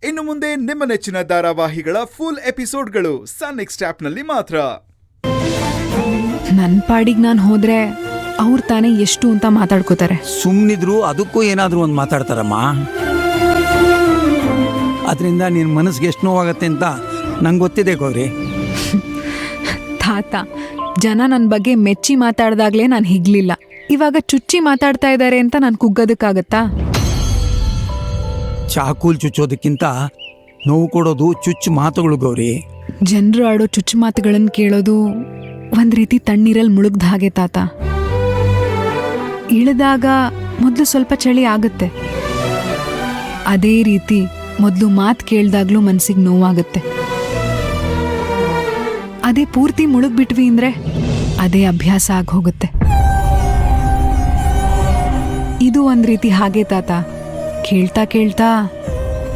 ಇನ್ನು ಮುಂದೆ ನಿಮ್ಮ ನೆಚ್ಚಿನ ಧಾರಾವಾಹಿಗಳ ಫುಲ್ ಎಪಿಸೋಡ್ಗಳು ಸನ್ ನೆಕ್ಸ್ಟ್ ಆಪ್ನಲ್ಲಿ ಮಾತ್ರ. ನನ್ನ ಪಾಡಿಗೆ ನಾನು ಹೋದ್ರೆ ಅವ್ರು ತಾನೇ ಎಷ್ಟು ಅಂತ ಮಾತಾಡ್ಕೋತಾರೆ. ಸುಮ್ಮನಿದ್ರು ಅದಕ್ಕೂ ಏನಾದರೂ ಒಂದು ಮಾತಾಡ್ತಾರಮ್ಮ. ಅದರಿಂದ ನಿನ್ನ ಮನಸ್ಸಿಗೆ ಎಷ್ಟು ನೋವಾಗತ್ತೆ ಅಂತ ನಂಗೆ ಗೊತ್ತಿದೆ ಗೌರಿ. ತಾತ, ಜನ ನನ್ನ ಬಗ್ಗೆ ಮೆಚ್ಚಿ ಮಾತಾಡ್ದಾಗ್ಲೇ ನಾನು ಹಿಗ್ಲಿಲ್ಲ. ಇವಾಗ ಚುಚ್ಚಿ ಮಾತಾಡ್ತಾ ಇದ್ದಾರೆ ಅಂತ ನಾನು ಕುಗ್ಗೋದಕ್ಕಾಗತ್ತಾ? ಚಾಕೂಲ್ ಚುಚ್ಚೋದಕ್ಕಿಂತ ನೋವು ಕೊಡೋದು ಚುಚ್ಚು ಮಾತುಗಳು ಗೌರಿ. ಜನರು ಆಡೋ ಚುಚ್ಚು ಮಾತುಗಳನ್ನು ಕೇಳೋದು ಒಂದ್ ರೀತಿ ತಣ್ಣೀರಲ್ಲಿ ಮುಳುಗ್ದ ಹಾಗೆ ತಾತ. ಇಳಿದಾಗ ಮೊದಲು ಸ್ವಲ್ಪ ಚಳಿ ಆಗುತ್ತೆ, ಅದೇ ರೀತಿ ಮೊದಲು ಮಾತು ಕೇಳ್ದಾಗ್ಲೂ ಮನ್ಸಿಗೆ ನೋವಾಗುತ್ತೆ. ಅದೇ ಪೂರ್ತಿ ಮುಳುಗ್ಬಿಟ್ವಿ ಅಂದ್ರೆ ಅದೇ ಅಭ್ಯಾಸ ಆಗಿ ಹೋಗುತ್ತೆ. ಇದು ಒಂದ್ ರೀತಿ ಹಾಗೆ ತಾತ, ಕೇಳ್ತಾ ಕೇಳ್ತಾ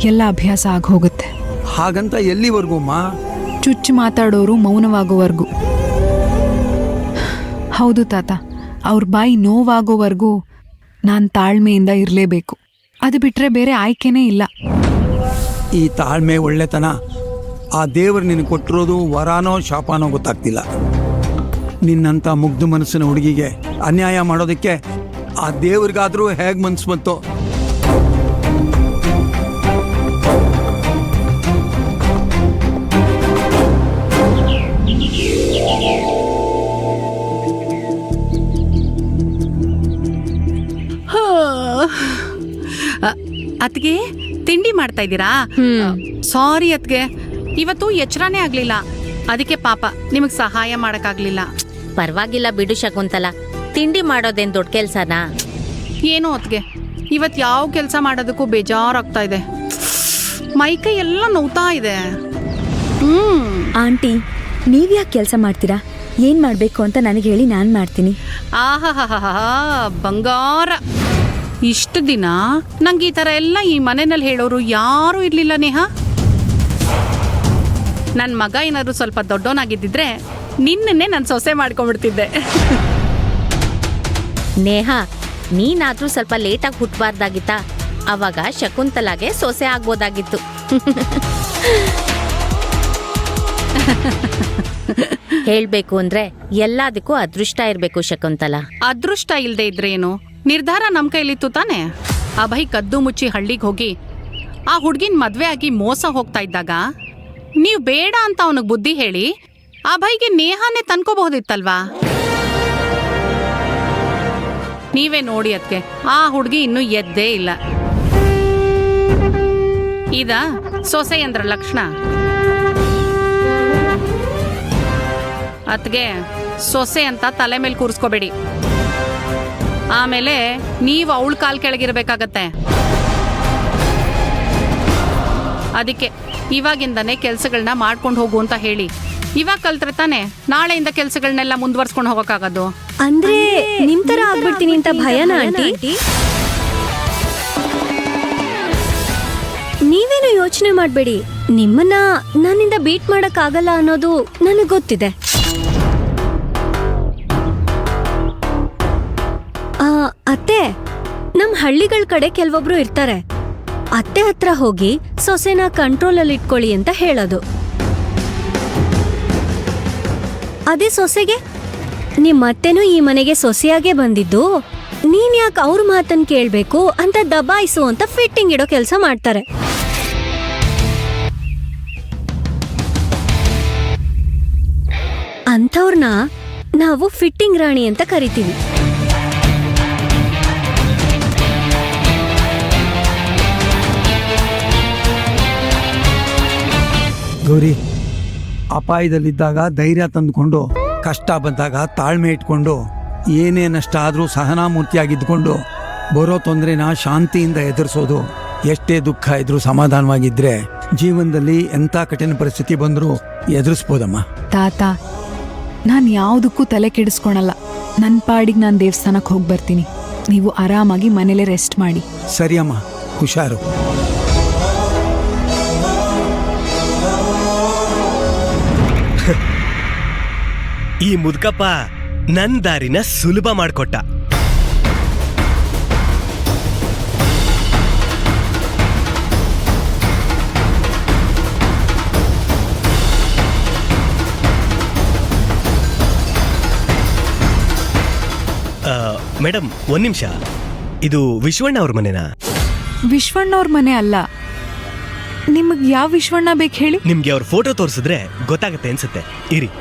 ಎಲ್ಲ ಅಭ್ಯಾಸ ಆಗಿ ಹೋಗುತ್ತೆ. ಹಾಗಂತ ಎಲ್ಲಿವರೆಗೂ ಅಮ್ಮ? ಚುಚ್ಚು ಮಾತಾಡೋರು ಮೌನವಾಗೋವರೆಗೂ. ಹೌದು ತಾತ, ಅವ್ರ ಬಾಯಿ ನೋವಾಗೋವರೆಗೂ ನಾನು ತಾಳ್ಮೆಯಿಂದ ಇರಲೇಬೇಕು. ಅದು ಬಿಟ್ಟರೆ ಬೇರೆ ಆಯ್ಕೆನೇ ಇಲ್ಲ. ಈ ತಾಳ್ಮೆ ಒಳ್ಳೆತನ ಆ ದೇವರು ನಿನಗೆ ಕೊಟ್ಟಿರೋದು ವರಾನೋ ಶಾಪನೋ ಗೊತ್ತಾಗ್ತಿಲ್ಲ. ನಿನ್ನಂಥ ಮುಗ್ಧ ಮನಸ್ಸಿನ ಹುಡುಗಿಗೆ ಅನ್ಯಾಯ ಮಾಡೋದಕ್ಕೆ ಆ ದೇವ್ರಿಗಾದರೂ ಹೇಗೆ ಮನ್ಸು ಬಂತೋ. ಅತ್ಗೆ ತಿಂಡಿ ಮಾಡ್ತಾ ಇದ್ದೀರಾ? ಸಾರಿ ಅತ್ಗೆ, ಇವತ್ತು ಎಚ್ಚರನೇ ಆಗ್ಲಿಲ್ಲ, ಅದಕ್ಕೆ ಪಾಪ ನಿಮಗ್ ಸಹಾಯ ಮಾಡಕ್ಕಾಗ್ಲಿಲ್ಲ. ಪರವಾಗಿಲ್ಲ ಬಿಡು ಶಕುಂತಲ, ತಿಂಡಿ ಮಾಡೋದೇನ್ ದೊಡ್ಡ ಕೆಲ್ಸನಾ? ಏನೋ ಅತ್ಗೆ, ಇವತ್ ಯಾವ ಕೆಲಸ ಮಾಡೋದಕ್ಕೂ ಬೇಜಾರಾಗ್ತಾ ಇದೆ, ಮೈಕೈ ಎಲ್ಲ ನೋವ್ತಾ ಇದೆ. ಆಂಟಿ, ನೀವ್ಯಾಕೆ ಕೆಲಸ ಮಾಡ್ತೀರಾ? ಏನ್ ಮಾಡ್ಬೇಕು ಅಂತ ನನಗೆ ಹೇಳಿ ನಾನು ಮಾಡ್ತೀನಿ. ಆಹಾ ಬಂಗಾರ, ಇಷ್ಟು ದಿನ ನಂಗೆ ಈ ತರ ಎಲ್ಲ ಈ ಮನೆಯಲ್ಲಿ ಹೇಳೋರು ಯಾರೂ ಇರ್ಲಿಲ್ಲ ನೇಹಾ. ನನ್ನ ಮಗ ಏನಾದ್ರು ಸ್ವಲ್ಪ ದೊಡ್ಡವನಾಗಿದ್ದಿದ್ರೆ ನಿನ್ನೆ ನಾನು ಸೊಸೆ ಮಾಡ್ಕೊಂಡ್ಬಿಡ್ತಿದ್ದೆ. ನೇಹಾ, ನೀನಾದ್ರೂ ಸ್ವಲ್ಪ ಲೇಟಾಗಿ ಹುಟ್ಟಬಾರ್ದಾಗಿತ್ತಾ? ಅವಾಗ ಶಕುಂತಲಾಗೆ ಸೊಸೆ ಆಗ್ಬೋದಾಗಿತ್ತು. ಹೇಳ್ಬೇಕು ಅಂದ್ರೆ ಎಲ್ಲದಕ್ಕೂ ಅದೃಷ್ಟ ಇರ್ಬೇಕು ಶಕುಂತಲಾ. ಅದೃಷ್ಟ ಇಲ್ದೆ ಇದ್ರೆ ಏನು, ನಿರ್ಧಾರ ನಮ್ ಕೈಲಿತ್ತು ತಾನೆ. ಅಭಯ್ ಕದ್ದು ಮುಚ್ಚಿ ಹಳ್ಳಿಗೆ ಹೋಗಿ ಆ ಹುಡ್ಗಿನ್ ಮದ್ವೆ ಆಗಿ ಮೋಸ ಹೋಗ್ತಾ ಇದ್ದಾಗ ನೀವ್ ಬೇಡ ಅಂತ ಅವನಿಗೆ ಬುದ್ಧಿ ಹೇಳಿ ಅಭಯ್ಗೆ ನೇಹಾನೇ ತನ್ಕೋಬಹುದಿತ್ತಲ್ವಾ? ನೀವೇ ನೋಡಿ ಅದ್ಕೆ ಆ ಹುಡ್ಗಿ ಇನ್ನೂ ಎದ್ದೇ ಇಲ್ಲ. ಇದ ಸೊಸೆಯಂದ್ರ ಲಕ್ಷಣ. ಅದ್ಗೆ ಸೊಸೆ ಅಂತ ತಲೆ ಮೇಲೆ ಕೂರಿಸ್ಕೋಬೇಡಿ, ಆಮೇಲೆ ನೀವು ಅವಳ ಕಾಲ್ ಕೆಳಗಿರ್ಬೇಕಾಗತ್ತೆ. ಅದಕ್ಕೆ ಇವಾಗಿಂದನೇ ಕೆಲ್ಸಗಳನ್ನ ಮಾಡ್ಕೊಂಡು ಹೋಗು ಅಂತ ಹೇಳಿ. ಇವಾಗ ಕಲ್ತ್ರೆ ತಾನೆ ನಾಳೆಯಿಂದ ಕೆಲ್ಸಗಳನ್ನೆಲ್ಲ ಮುಂದುವರ್ಸ್ಕೊಂಡು ಹೋಗಕ್ಕಾಗದು. ಅಂದ್ರೆ ನಿಮ್ ತರ ಆಗ್ಬಿಡ್ತೀನಿ ಅಂತ ಭಯನಾ ಆಂಟಿ? ನೀವೇನು ಯೋಚನೆ ಮಾಡ್ಬೇಡಿ, ನಿಮ್ಮನ್ನ ನನ್ನಿಂದ ಬೀಟ್ ಮಾಡಕ್ ಆಗಲ್ಲ ಅನ್ನೋದು ನನಗ್ ಗೊತ್ತಿದೆ. ಅತ್ತೆ, ನಮ್ ಹಳ್ಳಿಗಳ ಕಡೆ ಕೆಲವೊಬ್ರು ಇರ್ತಾರೆ, ಅತ್ತೆ ಹತ್ರ ಹೋಗಿ ಸೊಸೆನ ಕಂಟ್ರೋಲಲ್ಲಿ ಇಟ್ಕೊಳ್ಳಿ ಅಂತ ಹೇಳೋದು. ಅದೇ ಸೊಸೆಗೆ, ನಿಮ್ಮತ್ತೆನೂ ಈ ಮನೆಗೆ ಸೊಸೆಯಾಗೆ ಬಂದಿದ್ದು, ನೀನ್ ಯಾಕೆ ಅವ್ರ ಮಾತನ್ನ ಕೇಳ್ಬೇಕು ಅಂತ ದಬಾಯಿಸು ಅಂತ ಫಿಟ್ಟಿಂಗ್ ಇಡೋ ಕೆಲಸ ಮಾಡ್ತಾರೆ. ಅಂಥವ್ರನ್ನ ನಾವು ಫಿಟ್ಟಿಂಗ್ ರಾಣಿ ಅಂತ ಕರಿತೀವಿ. ಗೌರಿ, ಅಪಾಯದಲ್ಲಿದ್ದಾಗ ಧೈರ್ಯ ತಂದುಕೊಂಡು, ಕಷ್ಟ ಬಂದಾಗ ತಾಳ್ಮೆ ಇಟ್ಕೊಂಡು, ಏನೇ ನಷ್ಟ ಆದರೂ ಸಹನಾಮೂರ್ತಿಯಾಗಿದ್ದುಕೊಂಡು ಬರೋ ತೊಂದರೆನ ಶಾಂತಿಯಿಂದ ಎದುರಿಸೋದು. ಎಷ್ಟೇ ದುಃಖ ಇದ್ರೂ ಸಮಾಧಾನವಾಗಿದ್ದರೆ ಜೀವನದಲ್ಲಿ ಎಂಥ ಕಠಿಣ ಪರಿಸ್ಥಿತಿ ಬಂದರೂ ಎದುರಿಸ್ಬೋದಮ್ಮ. ತಾತ, ನಾನು ಯಾವುದಕ್ಕೂ ತಲೆ ಕೆಡಿಸ್ಕೊಳಲ್ಲ. ನನ್ನ ಪಾಡಿಗೆ ನಾನು ದೇವಸ್ಥಾನಕ್ಕೆ ಹೋಗಿ ಬರ್ತೀನಿ. ನೀವು ಆರಾಮಾಗಿ ಮನೇಲೆ ರೆಸ್ಟ್ ಮಾಡಿ. ಸರಿ ಅಮ್ಮ, ಹುಷಾರು. ಈ ಮುದ್ಕಪ್ಪ ನನ್ ದಾರಿನ ಸುಲಭ ಮಾಡ್ಕೊಟ್ಟ. ಮೇಡಮ್ ಒಂದ್ ನಿಮಿಷ, ಇದು ವಿಶ್ವಣ್ಣ ಅವ್ರ ಮನೆನಾ? ವಿಶ್ವಣ್ಣವ್ರ ಮನೆ ಅಲ್ಲ. ನಿಮಗೆ ಯಾವ ವಿಶ್ವಣ್ಣ ಬೇಕು ಹೇಳಿ? ನಿಮ್ಗೆ ಅವ್ರ ಫೋಟೋ ತೋರಿಸಿದ್ರೆ ಗೊತ್ತಾಗತ್ತೆ ಅನ್ಸುತ್ತೆ, ಇರಿ.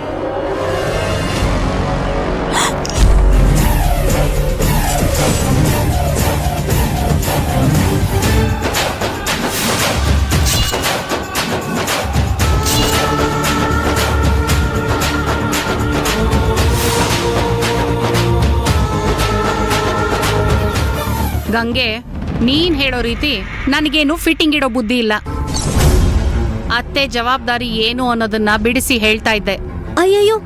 ಗಂಗೆ, ನೀನ್ ಹೇಳೋ ರೀತಿ ನನಗೇನು ಫಿಟ್ಟಿಂಗ್ ಇಡೋ ಬುದ್ಧಿ ಇಲ್ಲ. ಅತ್ತೆ ಜವಾಬ್ದಾರಿ ಏನು ಅನ್ನೋದನ್ನ ಬಿಡಿಸಿ ಹೇಳ್ತಾ ಇದ್ದೆ. ಅಯ್ಯಯ್ಯೋ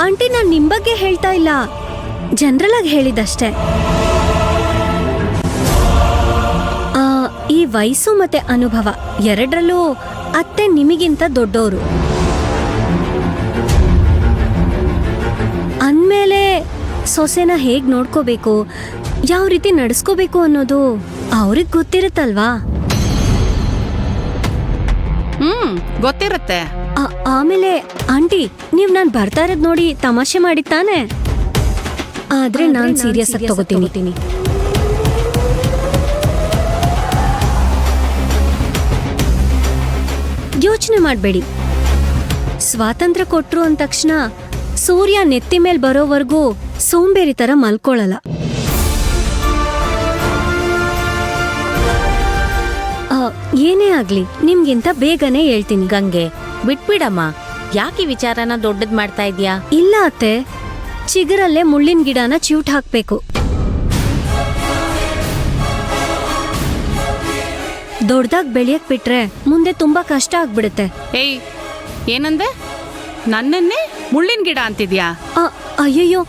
ಆಂಟಿ, ನಾನ್ ನಿಮ್ ಬಗ್ಗೆ ಹೇಳ್ತಾ ಇಲ್ಲ, ಜನರಲ್ ಆಗಿ ಹೇಳಿದಷ್ಟೇ. ಈ ವಯಸ್ಸು ಮತ್ತೆ ಅನುಭವ ಎರಡರಲ್ಲೂ ಅತ್ತೆ ನಿಮಗಿಂತ ದೊಡ್ಡವರು ಅಂದ್ಮೇಲೆ ಸೊಸೆನ ಹೇಗ್ ನೋಡ್ಕೋಬೇಕು, ಯಾವ ರೀತಿ ನಡ್ಸ್ಕೋಬೇಕು ಅನ್ನೋದು ಅವ್ರಿಗೆ ಗೊತ್ತಿರುತ್ತಲ್ವಾ? ಗೊತ್ತಿರುತ್ತೆ. ಆಮೇಲೆ ಆಂಟಿ, ನೀವ್ ನಾನ್ ಬರ್ತಾ ಇರೋದ್ ನೋಡಿ ತಮಾಷೆ ಮಾಡಿತ್ತಾನೆ, ಆದ್ರೆ ನಾನ್ ಸೀರಿಯಸ್ ಆಗಿ ತಗೋತೀನಿ. ಯೋಚನೆ ಮಾಡ್ಬೇಡಿ, ಸ್ವಾತಂತ್ರ್ಯ ಕೊಟ್ರು ಅಂದ ತಕ್ಷಣ ಸೂರ್ಯ ನೆತ್ತಿ ಮೇಲ್ ಬರೋವರೆಗೂ ಸೋಂಬೇರಿ ತರ ಮಲ್ಕೊಳ್ಳಲ್ಲ. ಏನೇ ಆಗ್ಲಿ ನಿಮ್ಗಿಂತ ಬೇಗನೆ ಹೇಳ್ತೀನಿ. ಗಂಗೆ ಬಿಟ್ಬಿಡಮ್ಮ, ಯಾಕೆ ವಿಚಾರನ ದೊಡ್ಡದ್ ಮಾಡ್ತಾ ಇದ್ಯಾ? ಇಲ್ಲ ಅತ್ತೆ, ಚಿಗುರಲ್ಲೇ ಮುಳ್ಳಿನ ಗಿಡನ ಚಿವುಟ್ ಹಾಕ್ಬೇಕು. ದೊಡ್ಡದಾಗ್ ಬೆಳೆಯಕ್ ಬಿಟ್ರೆ ಮುಂದೆ ತುಂಬಾ ಕಷ್ಟ ಆಗ್ಬಿಡುತ್ತೆ. ಏಯ್, ಏನಂದೆ? ನನ್ನನ್ನೇ ಮುಳ್ಳಿನ ಗಿಡ ಅಂತಿದ್ಯಾ? ಅಯ್ಯಯ್ಯೋ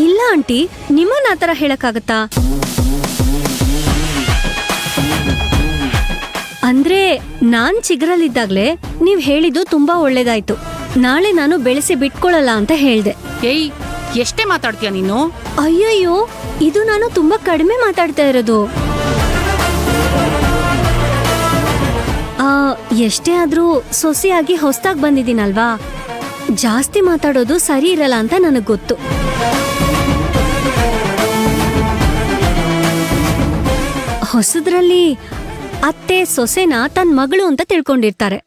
ಇಲ್ಲ ಆಂಟಿ, ನಿಮ್ಮನ್ನ ಆತರ ಹೇಳಕ್ಕಾಗತ್ತಾ? ಅಂದ್ರೆ ನಾನ್ ಚಿಗುರಲ್ಲಿದ್ದಾಗ್ಲೇ ನೀವ್ ಹೇಳಿದ್ದು ತುಂಬಾ ಒಳ್ಳೇದಾಯ್ತು. ನಾಳೆ ನಾನು ಬೆಳೆಸಿ ಬಿಟ್ಕೊಳಲ್ಲ ಅಂತ ಹೇಳ್ದೆ. ಏಯ್, ಎಷ್ಟೇ ಮಾತಾಡ್ತೀಯ ನೀನು? ಅಯ್ಯಯ್ಯೋ, ಇದು ನಾನು ತುಂಬಾ ಕಡಿಮೆ ಮಾತಾಡ್ತಾ ಇರೋದು. ಎಷ್ಟೇ ಆದ್ರೂ ಸೊಸೆಯಾಗಿ ಹೊಸ್ದಾಗ್ ಬಂದಿದ್ದೀನಲ್ವಾ, ಜಾಸ್ತಿ ಮಾತಾಡೋದು ಸರಿ ಇರಲ್ಲ ಅಂತ ನನಗ್ ಗೊತ್ತು. ಹೊಸದ್ರಲ್ಲಿ ಅತ್ತೆ ಸೊಸೆನ ತನ್ನ ಮಗಳು ಅಂತ ತಿಳ್ಕೊಂಡಿರ್ತಾರೆ.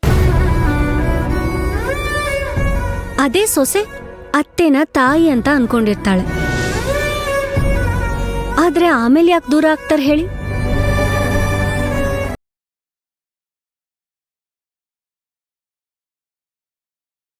ಅದೇ ಸೊಸೆ ಅತ್ತೆನ ತಾಯಿ ಅಂತ ಅನ್ಕೊಂಡಿರ್ತಾಳೆ. ಆದ್ರೆ ಆಮೇಲೆ ಯಾಕೆ ದೂರ ಆಗ್ತಾರೆ ಹೇಳಿ?